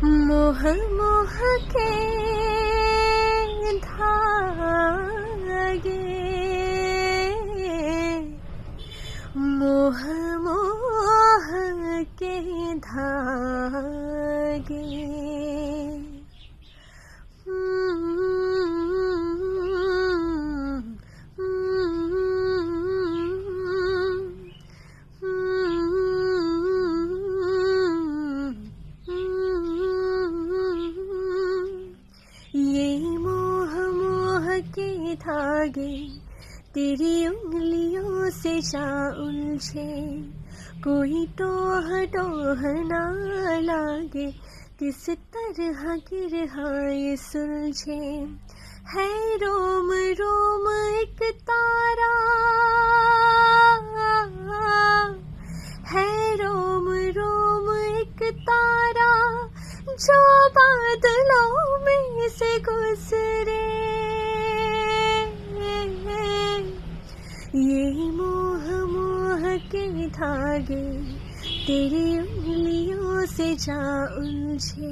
मोह मोह के धागे, मोह मोह के धागे, ये मोह मोह के धागे तेरी उंगलियों से जा उलझे, कोई टोह टोह ना लागे, किस तरह गिरहाए सुलझे। है रोम रोम एक तारा, है रोम रोम एक तारा, जो बादलों में से गुजरे। ये मोह मोह के धागे तेरी उंगलियों से जा उलझे।